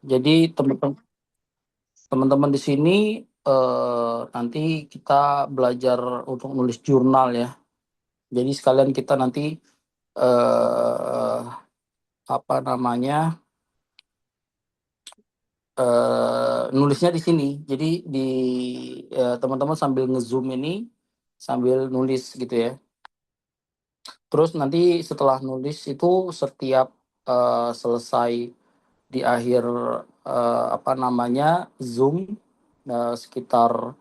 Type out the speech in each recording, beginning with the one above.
Jadi teman-teman di sini nanti kita belajar untuk nulis jurnal ya. Jadi sekalian kita nanti eh, apa namanya nulisnya di sini. Jadi di teman-teman sambil ngezoom ini sambil nulis gitu ya. Terus nanti setelah nulis itu setiap selesai di akhir apa namanya Zoom sekitar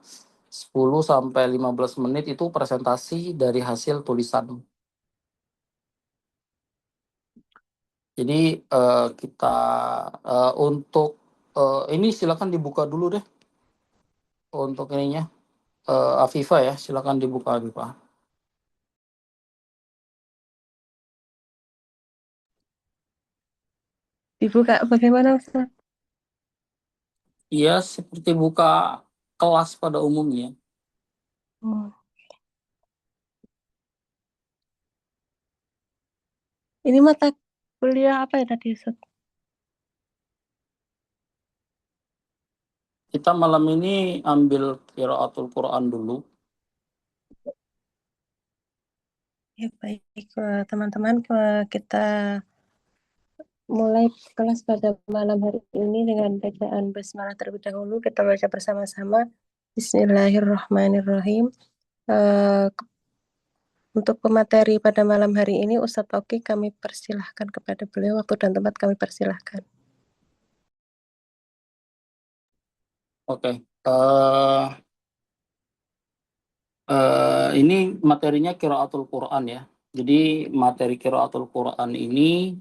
10 sampai 15 menit itu presentasi dari hasil tulisan. Jadi kita untuk ini silakan dibuka dulu deh untuk ininya Afifa ya, silakan dibuka Afifa. Dibuka bagaimana Ustaz? Iya, seperti buka kelas pada umumnya. Hmm. Ini mata kuliah apa ya tadi Ustaz? Kita malam ini ambil qiraatul Quran dulu. Ya baik, teman-teman, kita mulai kelas pada malam hari ini dengan bacaan basmalah terlebih dahulu. Kita baca bersama-sama. Bismillahirrahmanirrahim. Eh, untuk pemateri pada malam hari ini, Ustadz Oki kami persilahkan kepada beliau. Waktu dan tempat kami persilahkan. Oke. Ini materinya qiraatul Quran ya. Jadi materi qiraatul Quran ini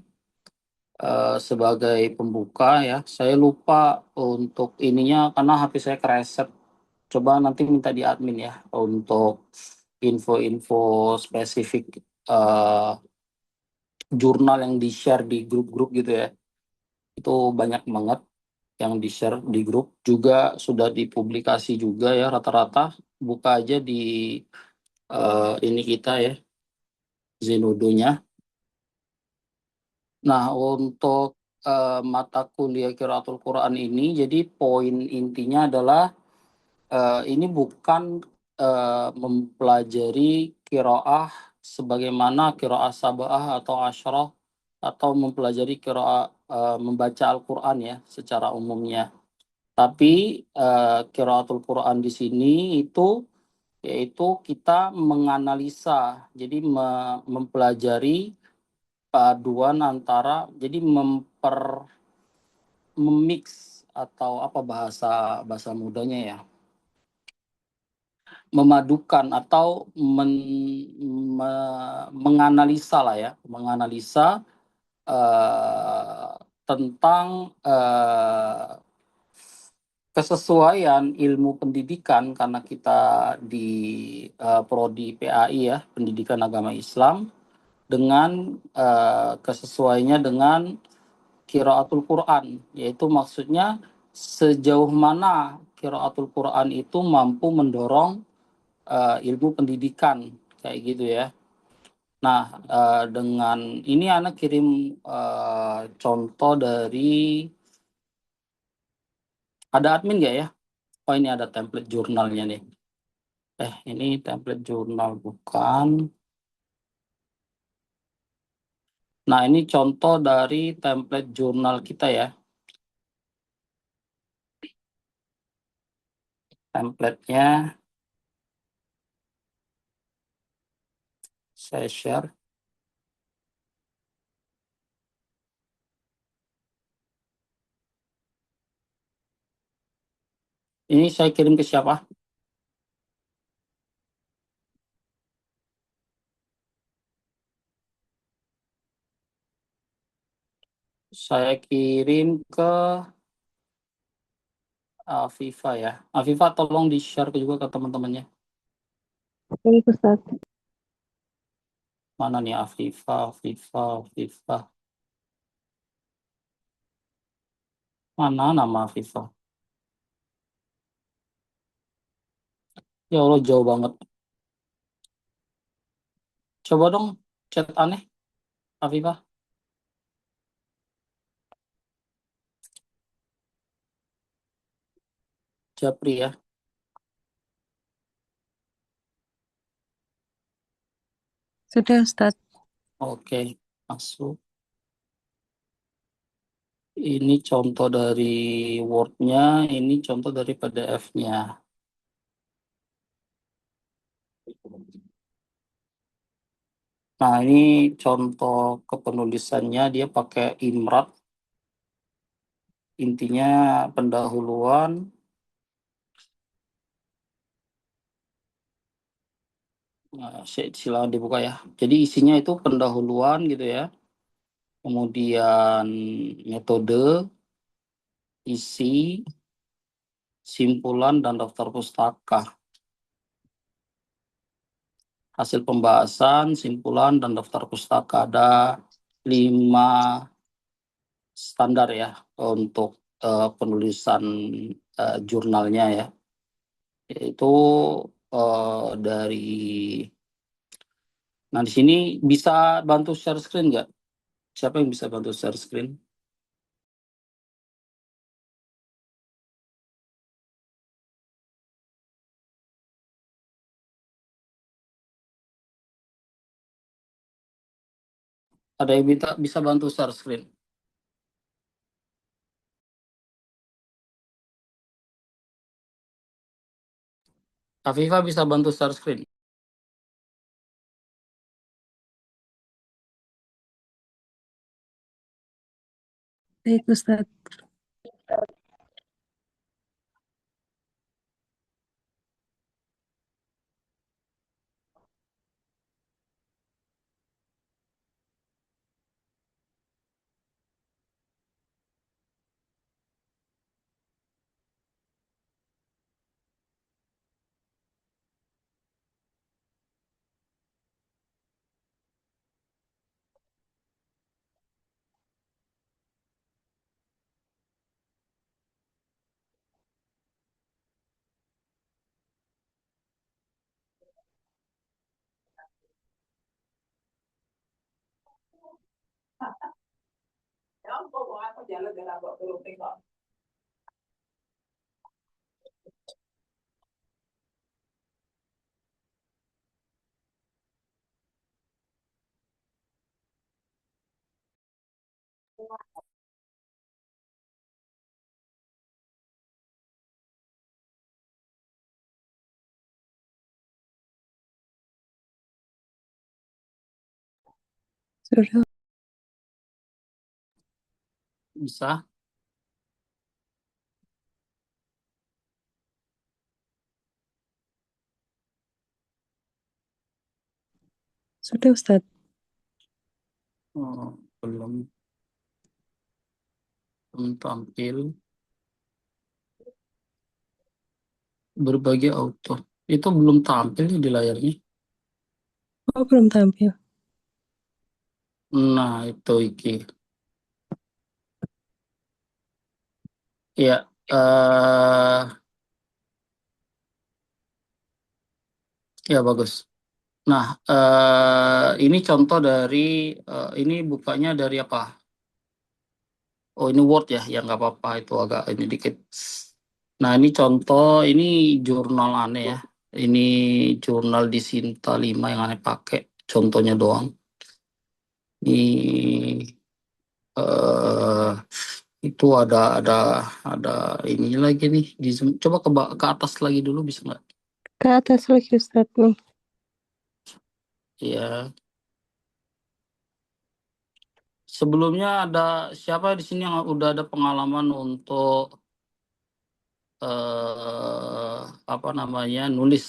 sebagai pembuka ya. Saya lupa untuk ininya karena HP saya kereset. Coba nanti minta di admin ya untuk info-info spesifik eh, jurnal yang di-share di grup-grup gitu ya. Itu banyak banget yang di-share di grup. Juga sudah dipublikasi juga ya rata-rata. Buka aja di ini kita ya, Zenodo-nya. Nah, untuk mata kuliah Qiraatul Quran ini, jadi poin intinya adalah ini bukan mempelajari kiroah sebagaimana kiroah sabah atau asyroh atau mempelajari kiroah membaca Al-Quran ya secara umumnya. Tapi Qiraatul Quran di sini itu yaitu kita menganalisa, jadi mempelajari paduan antara jadi memix atau apa bahasa bahasa mudanya ya, memadukan atau menganalisa lah ya, menganalisa eh, tentang kesesuaian ilmu pendidikan karena kita di prodi PAI ya, Pendidikan Agama Islam, dengan kesesuaiannya dengan qiraatul Quran, yaitu maksudnya sejauh mana qiraatul Quran itu mampu mendorong ilmu pendidikan kayak gitu ya. Nah, dengan ini anak kirim contoh dari ada admin nggak ya? Oh ini ada template jurnalnya nih. Ini template jurnal bukan. Nah, ini contoh dari template jurnal kita ya. Templatenya saya share. Ini saya kirim ke siapa? Saya kirim ke Afifa ya. Afifa tolong di-share juga ke teman-temannya. Baik Ustaz. Mana nih Afifa, Afifa, Afifa. Mana nama Afifa? Ya Allah jauh banget. Coba dong chat aneh Afifa. Japri ya. Sudah Ustadz. Oke, masuk. Ini contoh dari Word-nya, ini contoh dari PDF-nya. Nah, ini contoh kepenulisannya, dia pakai Imrat. Intinya pendahuluan. Nah, silakan dibuka ya. Jadi isinya itu pendahuluan gitu ya. Kemudian metode, isi, simpulan, dan daftar pustaka. Hasil pembahasan, simpulan, dan daftar pustaka. Ada 5 standar ya untuk penulisan jurnalnya ya. Yaitu dari... Nah, di sini bisa bantu share screen nggak? Siapa yang bisa bantu share screen? Ada yang bisa bantu share screen? Afifa bisa bantu share screen? Baik Ustadz. Sudah. Bisa. Sudah Ustadz. Oh, belum tampil. Berbagai auto. Itu belum tampil nih di layarnya. Oh belum tampil. Nah, itu iki. Ya, ya bagus. Nah, ini contoh dari ini bukanya dari apa? Oh, ini Word ya, ya nggak apa-apa itu agak ini dikit. Nah, ini contoh, ini jurnal aneh ya. Ini jurnal di Sinta 5 yang aneh pakai. Contohnya doang. Ini eh itu ada ini lagi nih. Coba ke atas lagi dulu bisa nggak? Ke atas lagi Ustadz nih. Ya, sebelumnya ada siapa di sini yang udah ada pengalaman untuk apa namanya nulis?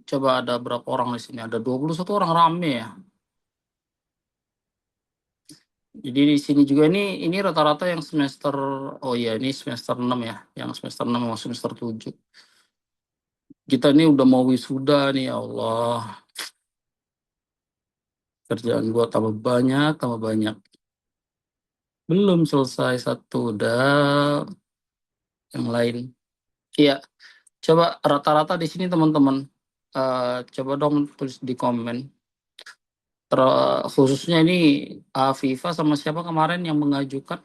Coba ada berapa orang di sini? Ada 21 orang, rame ya. Jadi di sini juga ini rata-rata yang semester, oh iya ini semester 6 ya. Yang semester 6 sama semester 7. Kita ini udah mau wisuda nih, ya Allah. Kerjaan gua tambah banyak, tambah banyak. Belum selesai satu, udah yang lain. Iya, coba rata-rata di sini teman-teman. Coba dong tulis di komen. Khususnya ini Afifa sama siapa kemarin yang mengajukan?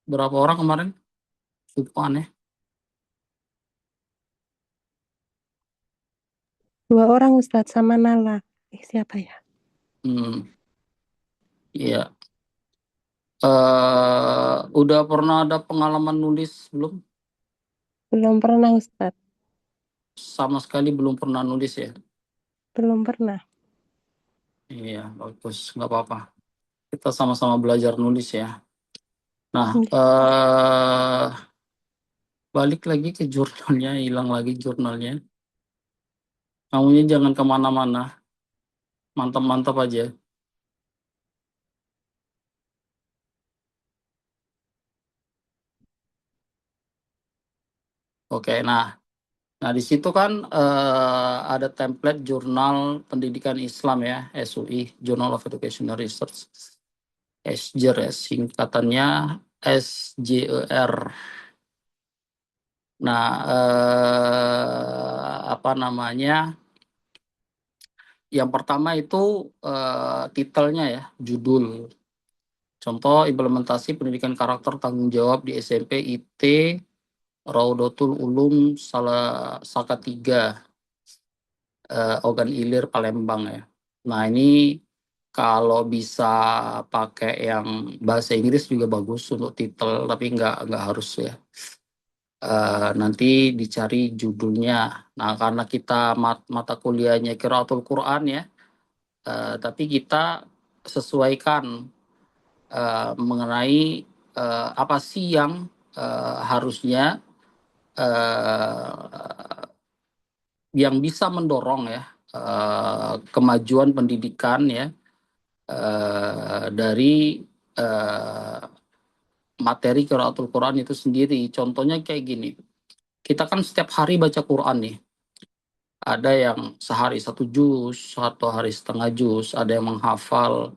Berapa orang kemarin? Lupa nih. 2 orang Ustadz sama Nala. Siapa ya? Iya. Udah pernah ada pengalaman nulis belum? Belum pernah Ustadz. Sama sekali belum pernah nulis ya? Belum pernah. Iya, bagus. Nggak apa-apa. Kita sama-sama belajar nulis ya. Nah, balik lagi ke jurnalnya, hilang lagi jurnalnya. Kamunya jangan kemana-mana, mantap-mantap aja. Oke, nah di situ kan ada template jurnal pendidikan Islam ya, SUI, Journal of Educational Research, SJR ya, singkatannya SJER. Nah, apa namanya? Yang pertama itu titelnya ya, judul. Contoh implementasi pendidikan karakter tanggung jawab di SMP IT Raudatul Ulum Salatiga, Ogan Ilir Palembang ya. Nah ini kalau bisa pakai yang bahasa Inggris juga bagus untuk titel, tapi nggak harus ya. Nanti dicari judulnya. Nah karena kita mata kuliahnya Qiraatul Quran ya, tapi kita sesuaikan mengenai apa sih yang harusnya eh, yang bisa mendorong ya kemajuan pendidikan ya dari eh, materi Qiraatul Quran itu sendiri. Contohnya kayak gini, kita kan setiap hari baca Quran nih. Ada yang sehari 1 juz, 1 hari setengah juz, ada yang menghafal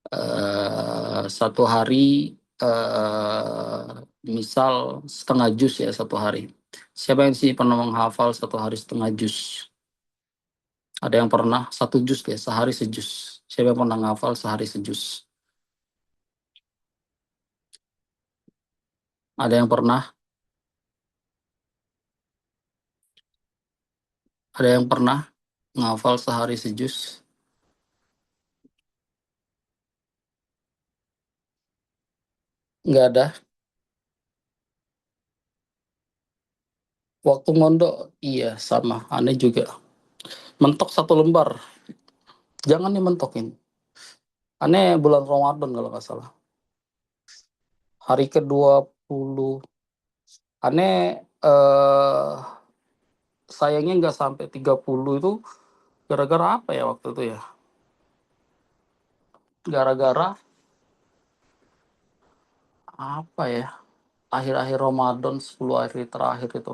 1 hari eh, misal setengah juz ya 1 hari. Siapa yang sih pernah menghafal 1 hari setengah juz? Ada yang pernah 1 juz ya, sehari sejuz. Siapa yang pernah menghafal sehari sejuz? Ada yang pernah? Ada yang pernah menghafal sehari sejuz? Nggak ada. Waktu mondok, iya sama. Aneh juga. Mentok 1 lembar. Jangan dimentokin. Aneh bulan Ramadan kalau nggak salah. Hari ke-20. Aneh sayangnya nggak sampai 30 itu gara-gara apa ya waktu itu ya? Gara-gara apa ya? Akhir-akhir Ramadan 10 hari terakhir itu.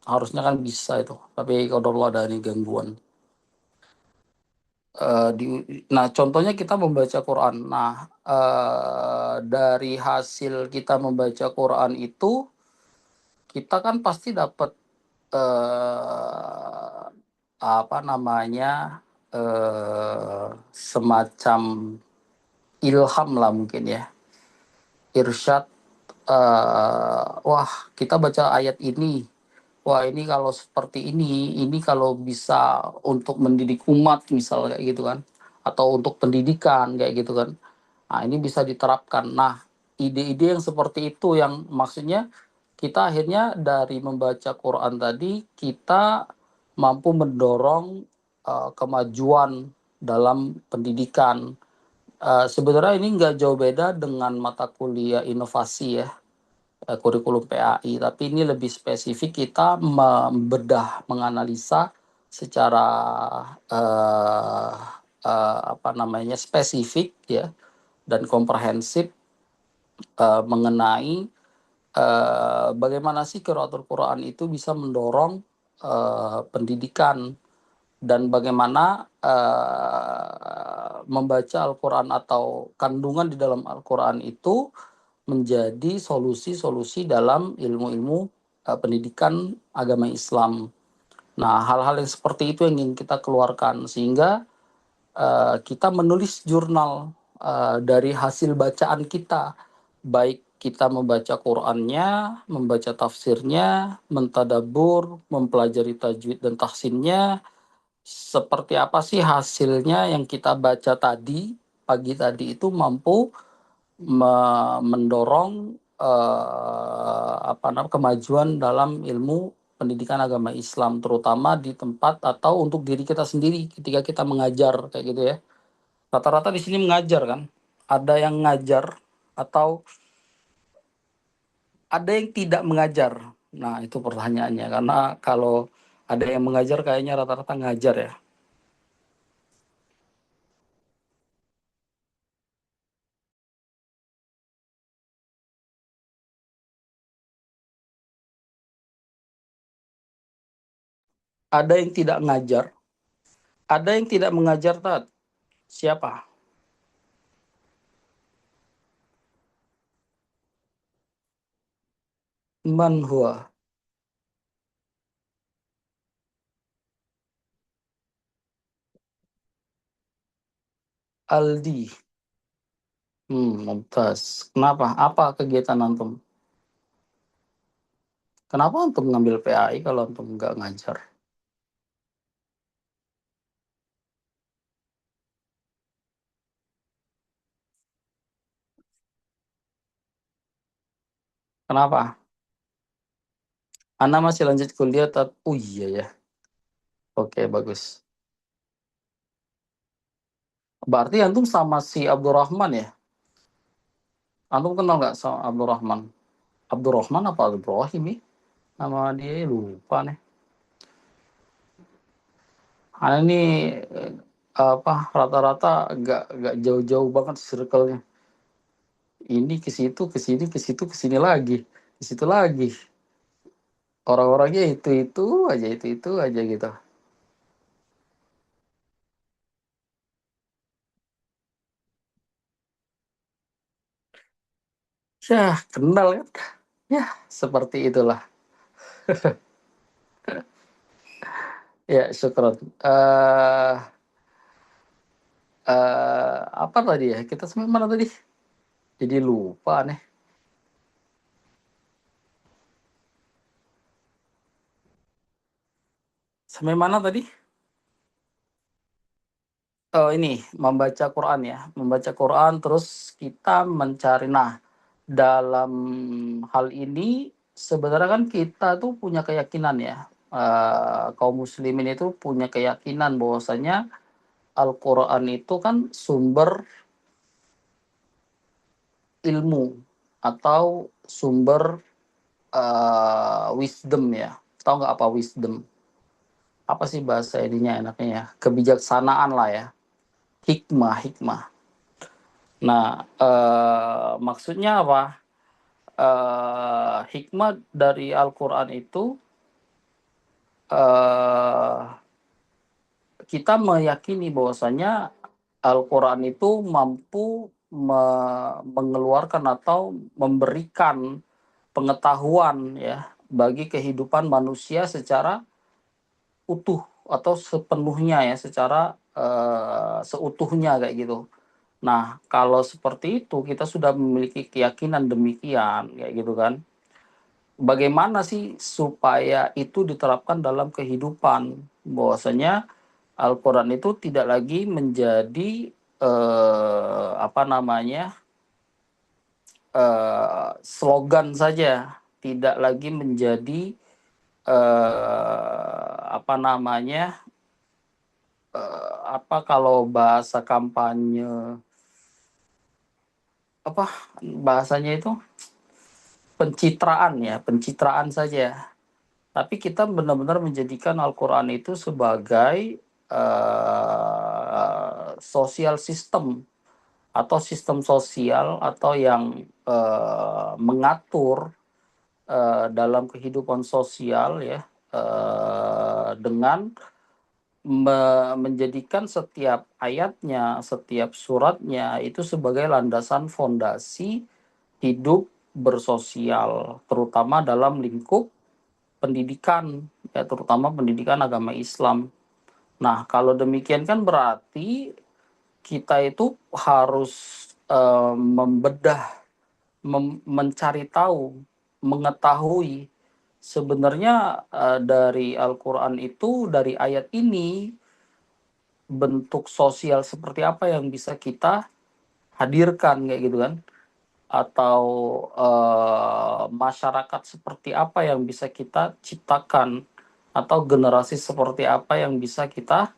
Harusnya kan bisa itu. Tapi kalau ada nih gangguan. Di, nah, contohnya kita membaca Quran. Nah, dari hasil kita membaca Quran itu, kita kan pasti dapat eh, apa namanya semacam ilham lah mungkin ya, irsyad. Wah, kita baca ayat ini. Wah, ini kalau seperti ini kalau bisa untuk mendidik umat misal kayak gitu kan, atau untuk pendidikan kayak gitu kan. Nah, ini bisa diterapkan. Nah, ide-ide yang seperti itu yang maksudnya kita akhirnya dari membaca Quran tadi kita mampu mendorong kemajuan dalam pendidikan. Sebenarnya ini nggak jauh beda dengan mata kuliah inovasi ya, kurikulum PAI, tapi ini lebih spesifik kita membedah, menganalisa secara eh, apa namanya spesifik ya dan komprehensif mengenai bagaimana sih Qiraatul Quran itu bisa mendorong pendidikan dan bagaimana membaca Al-Quran atau kandungan di dalam Al-Quran itu menjadi solusi-solusi dalam ilmu-ilmu pendidikan agama Islam. Nah, hal-hal yang seperti itu yang ingin kita keluarkan sehingga kita menulis jurnal dari hasil bacaan kita, baik kita membaca Qur'annya, membaca tafsirnya, mentadabbur, mempelajari tajwid dan tahsinnya, seperti apa sih hasilnya yang kita baca tadi, pagi tadi itu mampu mendorong kemajuan dalam ilmu pendidikan agama Islam, terutama di tempat atau untuk diri kita sendiri ketika kita mengajar kayak gitu ya. Rata-rata di sini mengajar kan, ada yang ngajar atau ada yang tidak mengajar. Nah itu pertanyaannya, karena kalau ada yang mengajar kayaknya rata-rata ngajar ya. Ada yang tidak ngajar, ada yang tidak mengajar. Tat, siapa? Man huwa? Aldi. Mumtaz. Kenapa? Apa kegiatan antum? Kenapa antum ngambil PAI kalau antum nggak ngajar? Kenapa? Anda masih lanjut kuliah? Oh iya ya. Oke, bagus. Berarti antum sama si Abdurrahman ya? Antum kenal nggak sama Abdurrahman? Abdurrahman apa Abdurrahim ya? Nama dia lupa nih. Karena ini rata-rata nggak jauh-jauh banget circle-nya. Ini ke situ, ke sini, ke situ, ke sini lagi, ke situ lagi. Orang-orangnya itu aja gitu. Ya, kenal kan? Ya, seperti itulah. Ya, syukron. Apa tadi ya? Kita sampai mana tadi? Jadi lupa nih. Sampai mana tadi? Oh, ini membaca Quran ya. Membaca Quran terus kita mencari. Nah, dalam hal ini sebenarnya kan kita tuh punya keyakinan ya. Kaum muslimin itu punya keyakinan bahwasanya Al-Quran itu kan sumber ilmu atau sumber wisdom ya. Tahu nggak apa wisdom? Apa sih bahasa ininya enaknya ya? Kebijaksanaan lah ya. Hikmah, hikmah. Nah, maksudnya apa? Hikmah dari Al-Quran itu eh, kita meyakini bahwasanya Al-Quran itu mampu mengeluarkan atau memberikan pengetahuan ya bagi kehidupan manusia secara utuh atau sepenuhnya ya, secara seutuhnya kayak gitu. Nah, kalau seperti itu kita sudah memiliki keyakinan demikian kayak gitu kan. Bagaimana sih supaya itu diterapkan dalam kehidupan, bahwasanya Al-Quran itu tidak lagi menjadi slogan saja, tidak lagi menjadi apa namanya apa kalau bahasa kampanye apa bahasanya itu pencitraan ya, pencitraan saja. Tapi kita benar-benar menjadikan Al-Quran itu sebagai sosial system atau sistem sosial atau yang mengatur dalam kehidupan sosial ya, dengan menjadikan setiap ayatnya, setiap suratnya itu sebagai landasan fondasi hidup bersosial, terutama dalam lingkup pendidikan, ya terutama pendidikan agama Islam. Nah, kalau demikian kan berarti kita itu harus membedah mencari tahu, mengetahui sebenarnya dari Al-Quran itu, dari ayat ini, bentuk sosial seperti apa yang bisa kita hadirkan kayak gitu kan, atau masyarakat seperti apa yang bisa kita ciptakan, atau generasi seperti apa yang bisa kita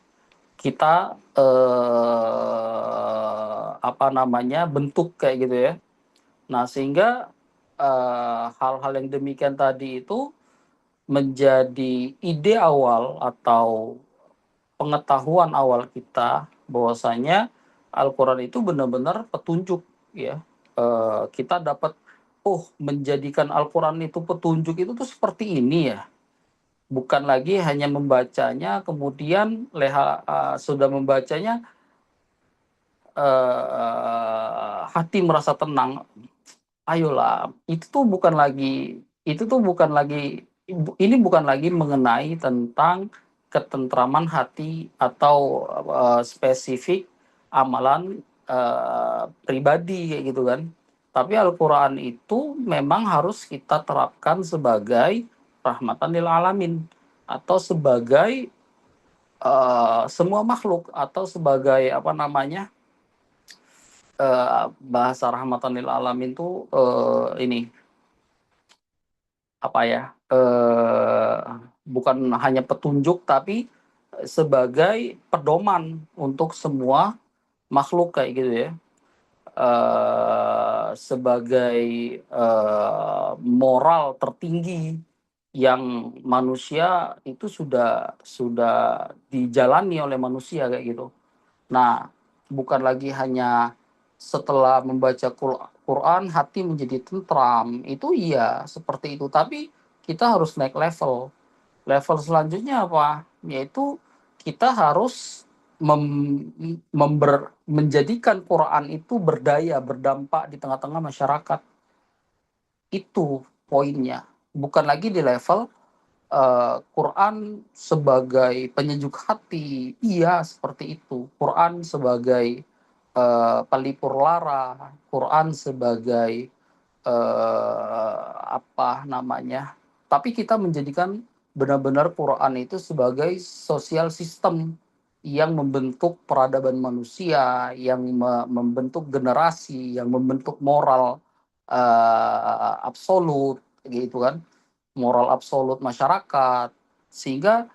kita apa namanya bentuk kayak gitu ya. Nah, sehingga hal-hal yang demikian tadi itu menjadi ide awal atau pengetahuan awal kita bahwasanya Al-Quran itu benar-benar petunjuk ya. Kita dapat, oh, menjadikan Al-Quran itu petunjuk itu tuh seperti ini ya. Bukan lagi hanya membacanya, kemudian sudah membacanya hati merasa tenang. Ayolah, ini bukan lagi mengenai tentang ketentraman hati atau spesifik amalan pribadi kayak gitu kan. Tapi Al-Quran itu memang harus kita terapkan sebagai rahmatan lil alamin, atau sebagai semua makhluk, atau sebagai apa namanya, bahasa rahmatan lil alamin tuh ini apa ya, bukan hanya petunjuk tapi sebagai pedoman untuk semua makhluk kayak gitu ya, sebagai moral tertinggi yang manusia itu sudah dijalani oleh manusia kayak gitu. Nah, bukan lagi hanya setelah membaca Quran hati menjadi tentram, itu iya seperti itu. Tapi kita harus naik level. Level selanjutnya apa? Yaitu kita harus menjadikan Quran itu berdaya, berdampak di tengah-tengah masyarakat. Itu poinnya. Bukan lagi di level Quran sebagai penyejuk hati, iya seperti itu. Quran sebagai pelipur lara, Quran sebagai apa namanya. Tapi kita menjadikan benar-benar Quran itu sebagai sosial system yang membentuk peradaban manusia, yang membentuk generasi, yang membentuk moral absolut, gitu kan, moral absolut masyarakat, sehingga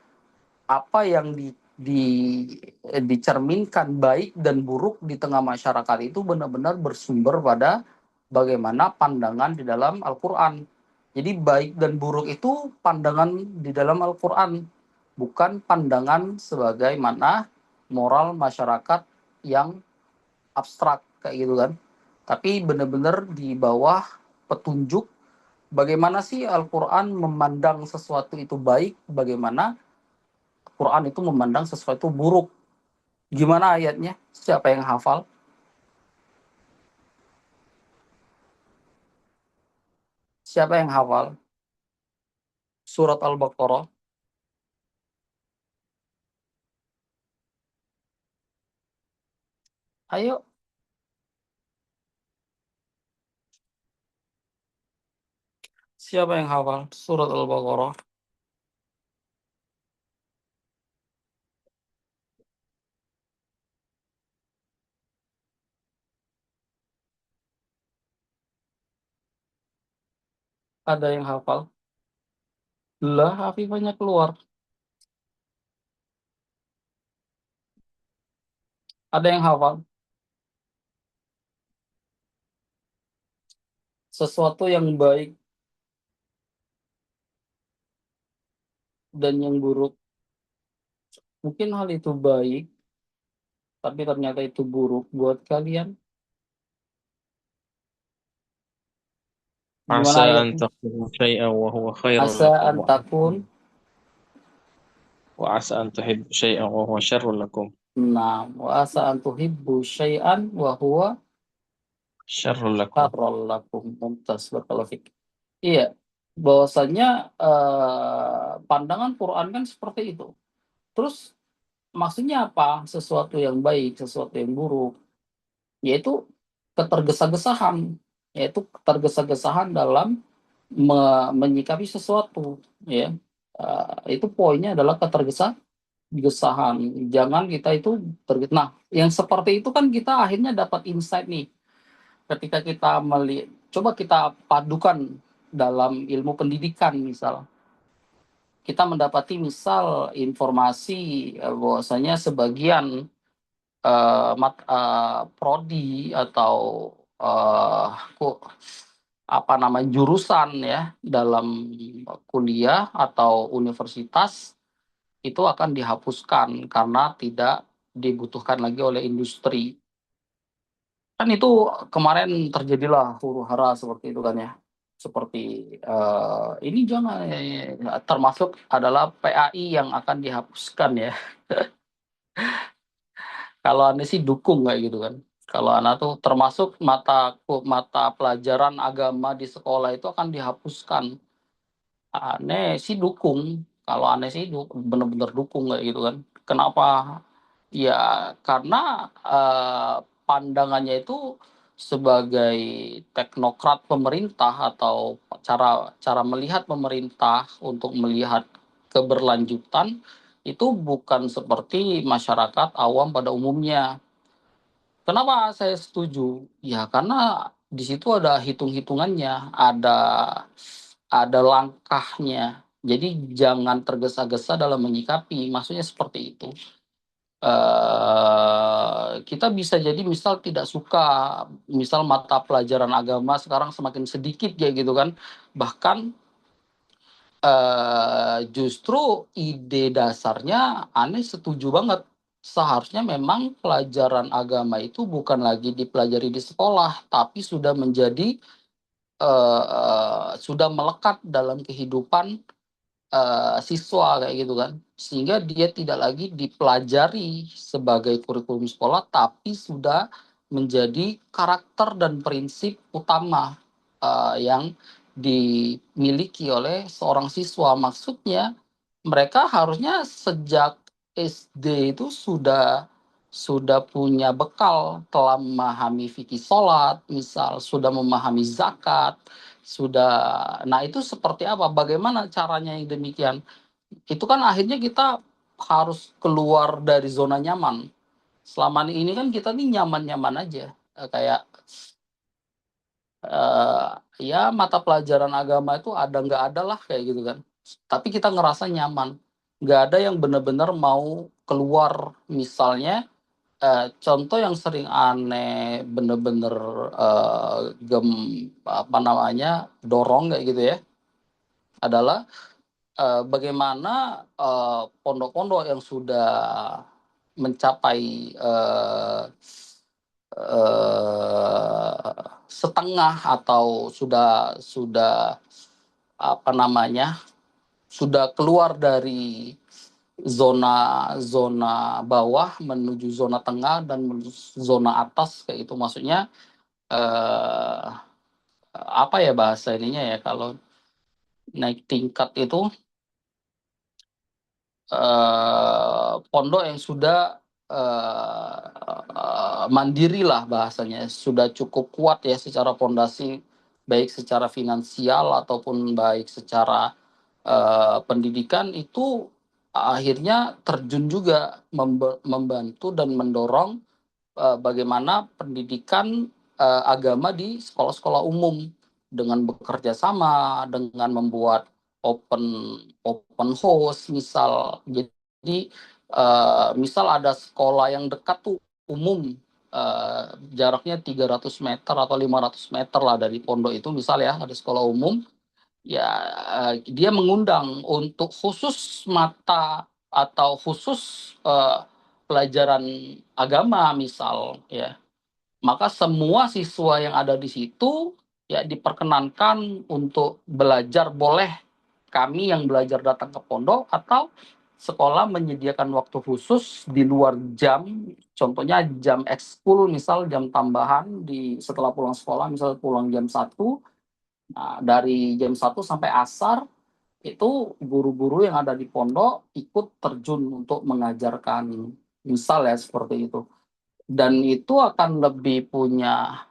apa yang dicerminkan baik dan buruk di tengah masyarakat itu benar-benar bersumber pada bagaimana pandangan di dalam Al-Quran. Jadi baik dan buruk itu pandangan di dalam Al-Quran, bukan pandangan sebagaimana moral masyarakat yang abstrak kayak gitu kan. Tapi benar-benar di bawah petunjuk bagaimana sih Al-Quran memandang sesuatu itu baik, bagaimana Quran itu memandang sesuatu buruk. Gimana ayatnya? Siapa yang hafal? Siapa yang hafal? Surat Al-Baqarah. Ayo, siapa yang hafal surat Al-Baqarah? Ada yang hafal? Lah, Afifahnya keluar. Ada yang hafal? Sesuatu yang baik dan yang buruk. Mungkin hal itu baik, tapi ternyata itu buruk buat kalian. Gimana عسى أن ayatnya? تكرهوا شيئا وهو خير Asa لكم antakun. وعسى أن تحبوا شيئا وهو شر لكم Nah, wa asa antuhibbu syai'an wa huwa شر لكم. syarrul lakum. Mumtaz, barakallahu fik. Iya, bahwasanya pandangan Quran kan seperti itu. Terus maksudnya apa? Sesuatu yang baik, sesuatu yang buruk, yaitu ketergesa-gesaan. yaitu ketergesa-gesaan dalam menyikapi sesuatu, ya. Itu poinnya adalah ketergesa-gesaan. Jangan kita itu nah, yang seperti itu kan kita akhirnya dapat insight nih, ketika kita coba kita padukan dalam ilmu pendidikan misal. Kita mendapati misal informasi, bahwasanya sebagian prodi atau eh, jurusan ya dalam kuliah atau universitas itu akan dihapuskan karena tidak dibutuhkan lagi oleh industri. Kan itu kemarin terjadilah huru-hara seperti itu kan ya. Seperti ini jangan termasuk adalah PAI yang akan dihapuskan ya. Kalau Anda sih dukung kayak gitu kan. Kalau Anda tuh termasuk mata pelajaran agama di sekolah itu akan dihapuskan. Aneh sih dukung. Kalau aneh sih bener-bener dukung kayak gitu kan. Kenapa? Ya karena pandangannya itu sebagai teknokrat pemerintah atau cara cara melihat pemerintah untuk melihat keberlanjutan itu bukan seperti masyarakat awam pada umumnya. Kenapa saya setuju? Ya karena di situ ada hitung-hitungannya, ada langkahnya. Jadi jangan tergesa-gesa dalam menyikapi. Maksudnya seperti itu. Kita bisa jadi misal tidak suka, misal mata pelajaran agama sekarang semakin sedikit kayak gitu kan. Bahkan justru ide dasarnya aneh setuju banget. Seharusnya memang pelajaran agama itu bukan lagi dipelajari di sekolah, tapi sudah menjadi sudah melekat dalam kehidupan siswa kayak gitu kan. Sehingga dia tidak lagi dipelajari sebagai kurikulum sekolah, tapi sudah menjadi karakter dan prinsip utama yang dimiliki oleh seorang siswa. Maksudnya mereka harusnya sejak SD itu sudah punya bekal, telah memahami fikih sholat, misal sudah memahami zakat, nah itu seperti apa? Bagaimana caranya yang demikian? Itu kan akhirnya kita harus keluar dari zona nyaman. Selama ini kan kita nih nyaman-nyaman aja. Kayak eh, ya mata pelajaran agama itu ada nggak ada lah kayak gitu kan. Tapi kita ngerasa nyaman. Nggak ada yang benar-benar mau keluar. Misalnya contoh yang sering aneh bener-bener gem apa namanya dorong kayak gitu ya adalah bagaimana pondok-pondok yang sudah mencapai setengah atau sudah apa namanya sudah keluar dari zona zona bawah menuju zona tengah dan menuju zona atas kayak itu maksudnya eh, apa ya bahasa ininya ya kalau naik tingkat itu pondok yang sudah mandiri lah bahasanya, sudah cukup kuat ya secara pondasi, baik secara finansial ataupun baik secara pendidikan itu akhirnya terjun juga membantu dan mendorong bagaimana pendidikan agama di sekolah-sekolah umum dengan bekerja sama dengan membuat open open house misal. Jadi misal ada sekolah yang dekat tuh umum jaraknya 300 meter atau 500 meter lah dari pondok itu misal ya ada sekolah umum ya dia mengundang untuk khusus mata atau khusus pelajaran agama misal ya maka semua siswa yang ada di situ ya diperkenankan untuk belajar boleh kami yang belajar datang ke pondok atau sekolah menyediakan waktu khusus di luar jam contohnya jam ekskul misal jam tambahan di setelah pulang sekolah misal pulang jam 1. Nah, dari jam 1 sampai asar itu guru-guru yang ada di pondok ikut terjun untuk mengajarkan misal ya seperti itu dan itu akan lebih punya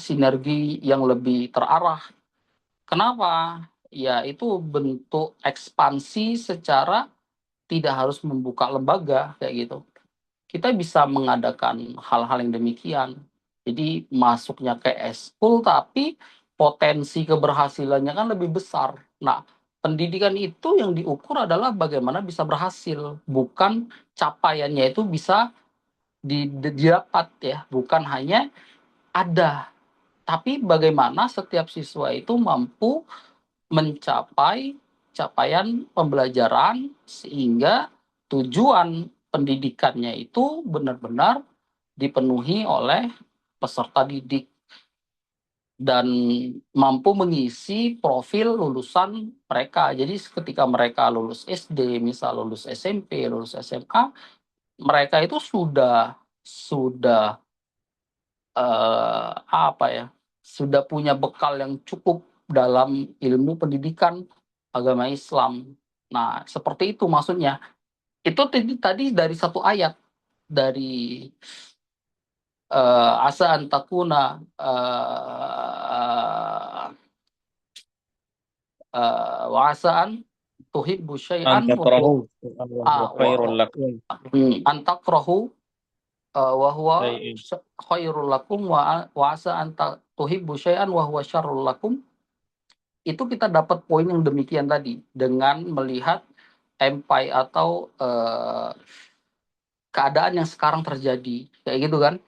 sinergi yang lebih terarah. Kenapa? Ya itu bentuk ekspansi secara tidak harus membuka lembaga kayak gitu. Kita bisa mengadakan hal-hal yang demikian. Jadi masuknya ke eskul tapi potensi keberhasilannya kan lebih besar. Nah, pendidikan itu yang diukur adalah bagaimana bisa berhasil, bukan capaiannya itu bisa didapat ya, bukan hanya ada, tapi bagaimana setiap siswa itu mampu mencapai capaian pembelajaran sehingga tujuan pendidikannya itu benar-benar dipenuhi oleh peserta didik dan mampu mengisi profil lulusan mereka. Jadi ketika mereka lulus SD, misal lulus SMP, lulus SMA, mereka itu sudah apa ya? Sudah punya bekal yang cukup dalam ilmu pendidikan agama Islam. Nah, seperti itu maksudnya. Itu tadi dari satu ayat dari asa antakuna wasaan tuhibbu syai'an Anta wa huwa tarahu wa khairul lakum. antakrahu wa huwa Ay, khairul lakum wa asa anta tuhibbu syai'an wa huwa syarrul lakum. Itu kita dapat poin yang demikian tadi dengan melihat empire atau keadaan yang sekarang terjadi kayak gitu kan,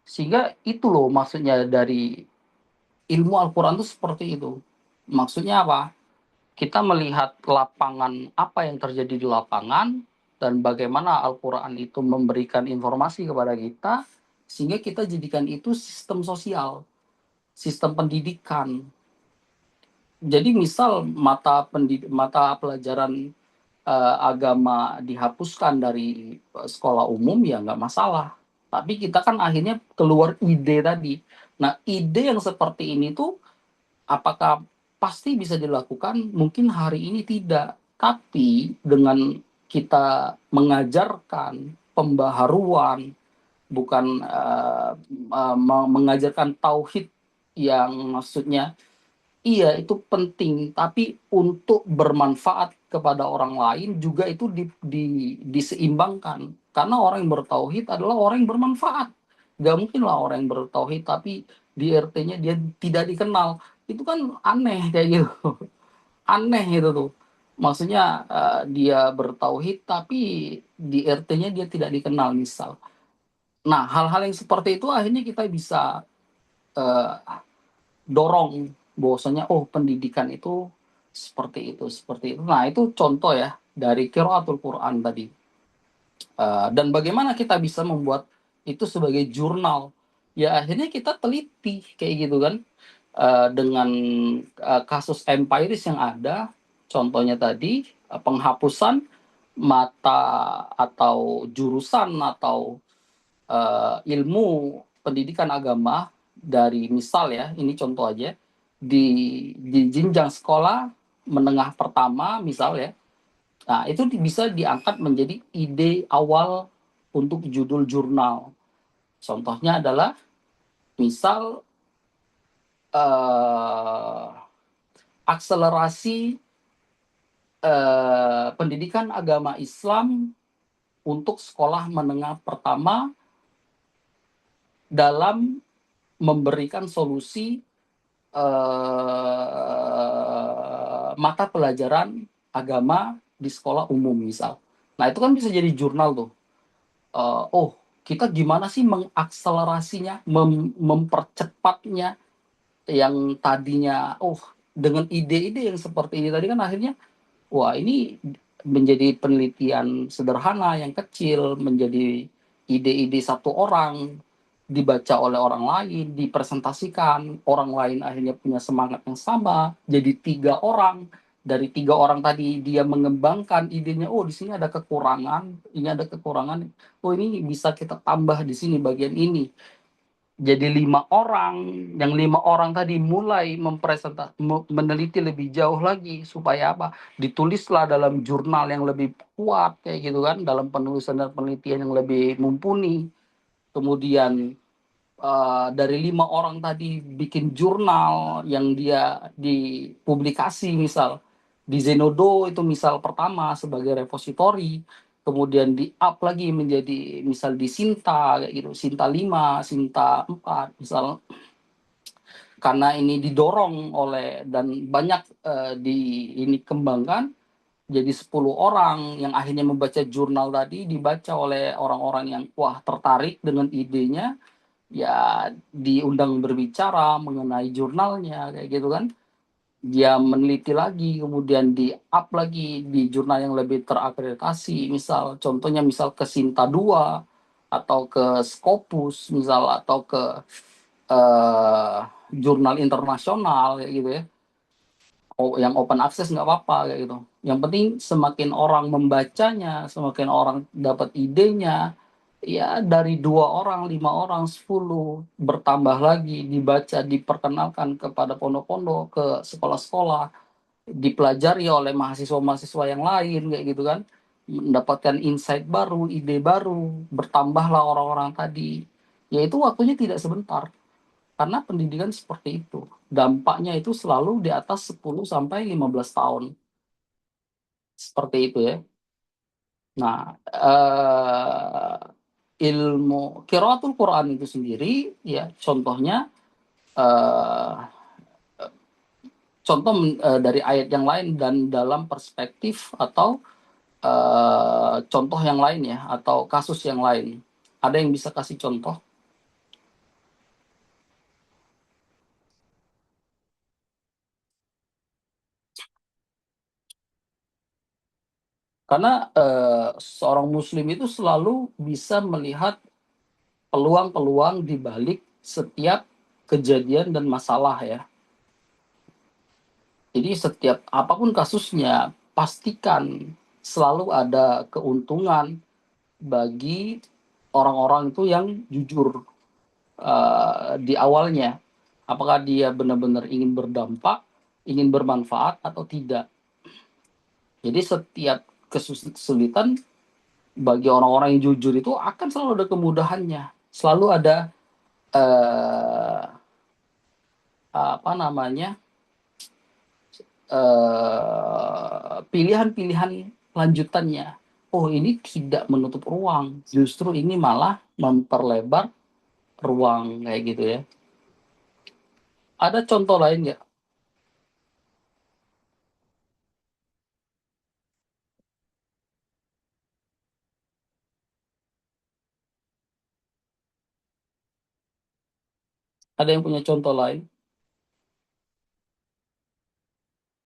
sehingga itu loh maksudnya dari ilmu Al-Quran itu seperti itu. Maksudnya apa? Kita melihat lapangan, apa yang terjadi di lapangan dan bagaimana Al-Quran itu memberikan informasi kepada kita sehingga kita jadikan itu sistem sosial, sistem pendidikan. Jadi misal mata pelajaran agama dihapuskan dari sekolah umum ya nggak masalah. Tapi kita kan akhirnya keluar ide tadi. Nah, ide yang seperti ini tuh apakah pasti bisa dilakukan? Mungkin hari ini tidak. Tapi dengan kita mengajarkan pembaharuan, bukan mengajarkan tauhid yang maksudnya iya, itu penting, tapi untuk bermanfaat kepada orang lain juga itu diseimbangkan. Karena orang yang bertauhid adalah orang yang bermanfaat. Gak mungkin lah orang yang bertauhid tapi di RT-nya dia tidak dikenal. Itu kan aneh kayak gitu. Aneh itu tuh. Maksudnya dia bertauhid tapi di RT-nya dia tidak dikenal misal. Nah, hal-hal yang seperti itu akhirnya kita bisa eh, dorong bahwasanya pendidikan itu seperti itu, seperti itu. Nah, itu contoh ya dari qiraatul Quran tadi. Dan bagaimana kita bisa membuat itu sebagai jurnal? Ya akhirnya kita teliti kayak gitu kan. Dengan kasus empiris yang ada, contohnya tadi penghapusan mata atau jurusan atau ilmu pendidikan agama dari misal ya, ini contoh aja di jenjang sekolah menengah pertama misal ya. Nah, itu bisa diangkat menjadi ide awal untuk judul jurnal. Contohnya adalah misal akselerasi pendidikan agama Islam untuk sekolah menengah pertama dalam memberikan solusi mata pelajaran agama di sekolah umum misal. Nah, itu kan bisa jadi jurnal tuh. Kita gimana sih mengakselerasinya, mempercepatnya yang tadinya dengan ide-ide yang seperti ini tadi kan akhirnya wah ini menjadi penelitian sederhana yang kecil menjadi ide-ide satu orang dibaca oleh orang lain, dipresentasikan, orang lain akhirnya punya semangat yang sama, jadi 3 orang. Dari 3 orang tadi dia mengembangkan idenya, di sini ada kekurangan, ini ada kekurangan, ini bisa kita tambah di sini bagian ini. Jadi 5 orang, yang 5 orang tadi mulai meneliti lebih jauh lagi supaya apa? Ditulislah dalam jurnal yang lebih kuat kayak gitu kan, dalam penulisan dan penelitian yang lebih mumpuni. Kemudian dari 5 orang tadi bikin jurnal yang dia dipublikasi misal di Zenodo itu misal pertama sebagai repositori, kemudian di-up lagi menjadi misal di Sinta kayak gitu, Sinta 5, Sinta 4 misal. Karena ini didorong oleh dan banyak, ini kembangkan jadi 10 orang yang akhirnya membaca jurnal tadi, dibaca oleh orang-orang yang wah tertarik dengan idenya, ya diundang berbicara mengenai jurnalnya kayak gitu kan. Dia meneliti lagi, kemudian di-up lagi di jurnal yang lebih terakreditasi, misal contohnya misal ke Sinta 2 atau ke Scopus misal atau ke eh, jurnal internasional kayak gitu ya. Yang open access nggak apa-apa kayak gitu. Yang penting semakin orang membacanya, semakin orang dapat idenya, ya dari 2 orang, 5 orang, 10 bertambah lagi dibaca, diperkenalkan kepada pondok-pondok, ke sekolah-sekolah, dipelajari oleh mahasiswa-mahasiswa yang lain kayak gitu kan, mendapatkan insight baru, ide baru, bertambahlah orang-orang tadi. Ya itu waktunya tidak sebentar. Karena pendidikan seperti itu. Dampaknya itu selalu di atas 10 sampai 15 tahun. Seperti itu ya. Nah, ilmu qiraatul Quran itu sendiri ya contohnya eh, contoh dari ayat yang lain dan dalam perspektif atau contoh yang lain ya atau kasus yang lain. Ada yang bisa kasih contoh? Karena seorang muslim itu selalu bisa melihat peluang-peluang di balik setiap kejadian dan masalah ya. Jadi setiap apapun kasusnya, pastikan selalu ada keuntungan bagi orang-orang itu yang jujur di awalnya. Apakah dia benar-benar ingin berdampak, ingin bermanfaat atau tidak. Jadi setiap kesulitan bagi orang-orang yang jujur itu akan selalu ada kemudahannya. Selalu ada eh, apa namanya pilihan-pilihan lanjutannya. Oh ini tidak menutup ruang, justru ini malah memperlebar ruang kayak gitu ya. Ada contoh lain nggak? Ada yang punya contoh lain?